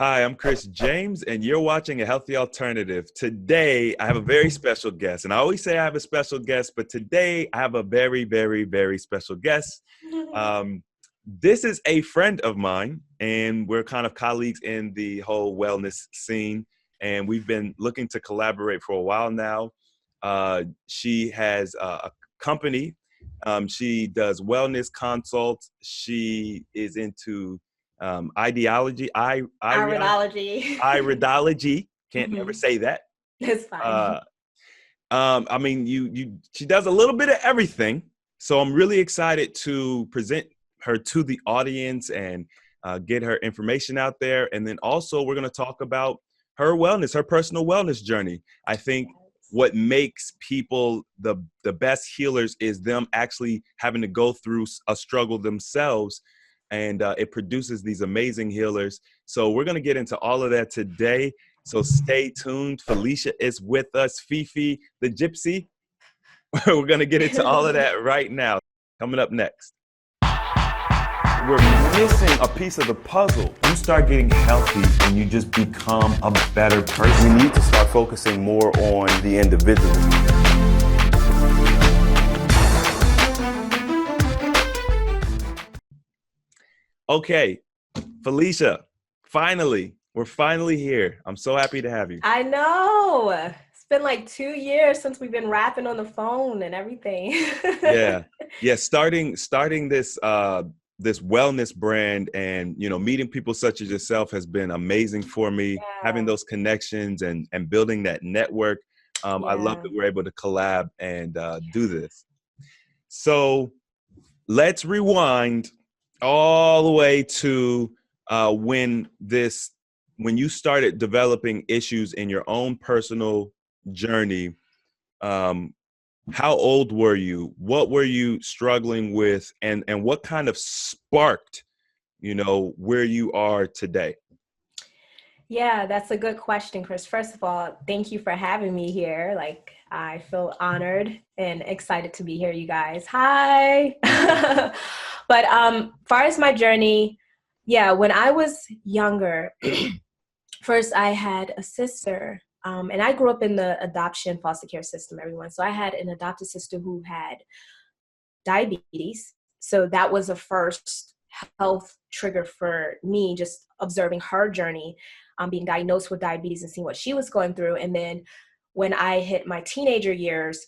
Hi, I'm Chris James, and you're watching A Healthy Alternative. Today, I have a very special guest, and I always say I have a special guest, but today I have a very, very, very special guest. Um, this is a friend of mine, and we're kind of colleagues in the whole wellness scene, and we've been looking to collaborate for a while now. She has a company. She does wellness consults. She is into ideology, Iridology. iridology. Can't never Hmm. say that. It's fine. Uh, I mean, she does a little bit of everything. So I'm really excited to present her to the audience and get her information out there. And then also we're going to talk about her wellness, her personal wellness journey. I think what makes people the best healers is them actually having to go through a struggle themselves. And it produces these amazing healers. So we're going to get into all of that today. So stay tuned. Felicia is with us. FeFe, the Gypsy. We're going to get into all of that right now. Coming up next. We're missing a piece of the puzzle. You start getting healthy and you just become a better person. We need to start focusing more on the individual. Okay, Felicia, we're finally here. I'm so happy to have you. I know. It's been like 2 years since we've been rapping on the phone and everything. Yeah. Starting this wellness brand and meeting people such as yourself has been amazing for me. Yeah. Having those connections and building that network. I love that we're able to collab and do this. So let's rewind all the way to when you started developing issues in your own personal journey. How old were you? What were you struggling with? And what kind of sparked, where you are today? Yeah, that's a good question, Chris. First of all, thank you for having me here. Like, I feel honored and excited to be here, you guys. Hi. But far as my journey, yeah, when I was younger, first I had a sister, and I grew up in the adoption foster care system, everyone. So I had an adopted sister who had diabetes. So that was a first health trigger for me, just observing her journey, being diagnosed with diabetes and seeing what she was going through. And then when I hit my teenager years,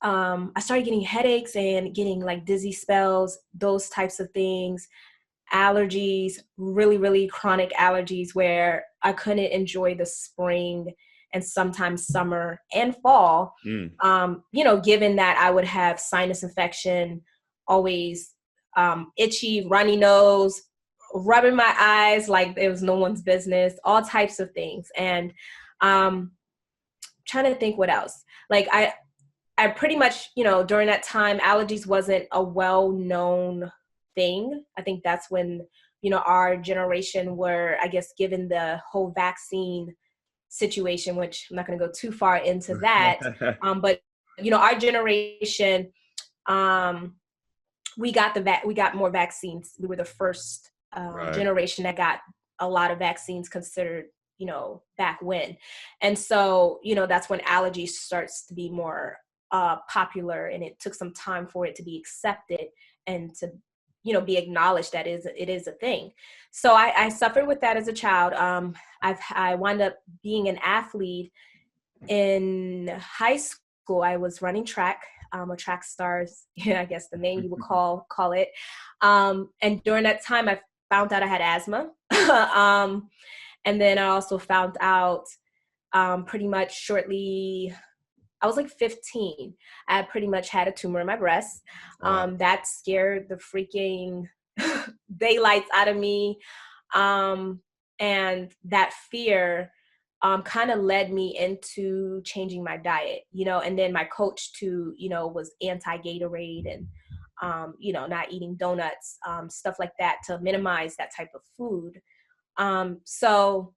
I started getting headaches and getting like dizzy spells, those types of things, allergies, really, really chronic allergies where I couldn't enjoy the spring and sometimes summer and fall, given that I would have sinus infection, always itchy, runny nose, rubbing my eyes like it was no one's business, all types of things. And trying to think what else. Like I pretty much, during that time, allergies wasn't a well-known thing. I think that's when, our generation were, I guess, given the whole vaccine situation, which I'm not going to go too far into that. But, our generation, we got more vaccines. We were the first generation that got a lot of vaccines considered, back when. And so, that's when allergies starts to be more popular, and it took some time for it to be accepted and to be acknowledged that it is a thing. So I suffered with that as a child. I wound up being an athlete in high school. I was running track, a track stars, I guess the name you would call it. And during that time, I found out I had asthma. And then I also found out pretty much shortly, I was like 15. I pretty much had a tumor in my breast. That scared the freaking daylights out of me. And that fear kind of led me into changing my diet, and then my coach too, was anti-Gatorade and, not eating donuts, stuff like that to minimize that type of food. So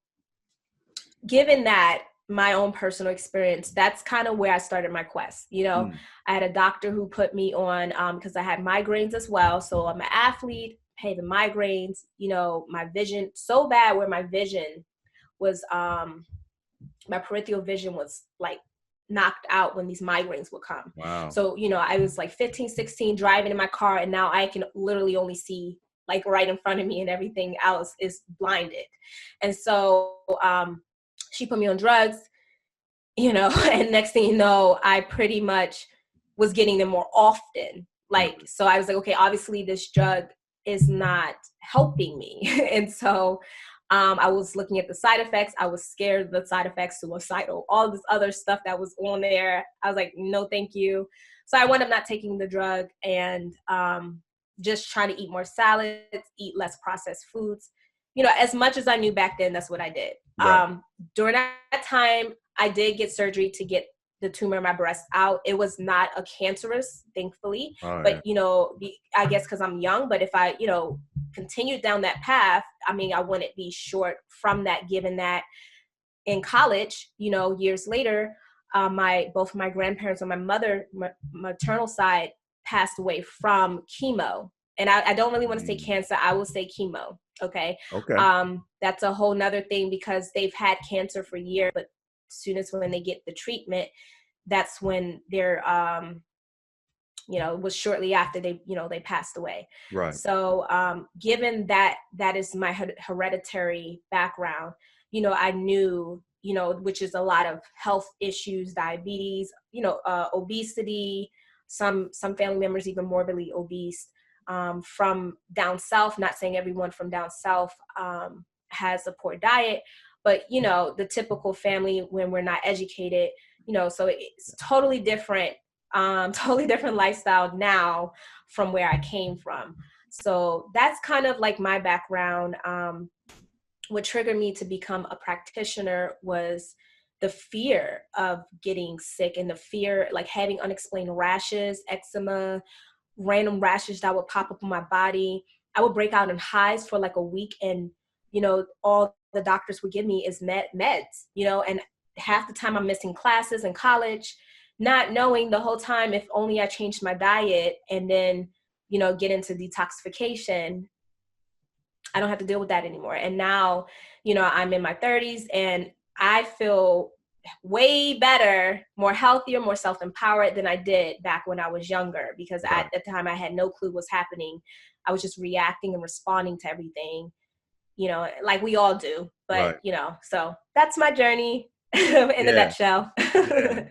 given that, my own personal experience, that's kind of where I started my quest. I had a doctor who put me on, because I had migraines as well. So I'm an athlete, hey, the migraines, you know, my vision so bad where my vision was, my peripheral vision was like knocked out when these migraines would come. Wow. So, you know, I was like 15, 16 driving in my car, and now I can literally only see like right in front of me, and everything else is blinded. And so she put me on drugs, you know, and next thing you know, I pretty much was getting them more often. Like, so I was like, okay, obviously this drug is not helping me. And so I was looking at the side effects. I was scared of the side effects, suicidal, all this other stuff that was on there. I was like, no, thank you. So I wound up not taking the drug, and just trying to eat more salads, eat less processed foods. You know, as much as I knew back then, that's what I did. Right. During that time, I did get surgery to get the tumor in my breast out. It was not a cancerous, thankfully, but, you know, I guess because I'm young, but if I, you know, continued down that path, I mean, I wouldn't be short from that, given that in college, you know, years later, both my grandparents on my maternal side passed away from chemo. And I don't really want to say cancer. I will say chemo. Okay. Okay. That's a whole nother thing, because they've had cancer for years, but as soon as when they get the treatment, that's when they're, you know, it was shortly after they, you know, they passed away. Right. So given that that is my hereditary background, you know, I knew, you know, which is a lot of health issues, diabetes, you know, obesity, some family members even morbidly obese, from down south. Not saying everyone from down south has a poor diet, but, you know, the typical family when we're not educated, you know, so it's totally different lifestyle now from where I came from. So that's kind of like my background. What triggered me to become a practitioner was the fear of getting sick, and the fear, like having unexplained rashes, eczema, random rashes that would pop up on my body. I would break out in hives for like a week, and, you know, all the doctors would give me is meds, you know, and half the time I'm missing classes in college, not knowing the whole time, if only I changed my diet and then, you know, get into detoxification, I don't have to deal with that anymore. And now, you know, I'm in my 30s and I feel way better, more healthier, more self-empowered than I did back when I was younger, because at the time I had no clue what's happening. I was just reacting and responding to everything, you know, like we all do. But, you know, so that's my journey in a nutshell.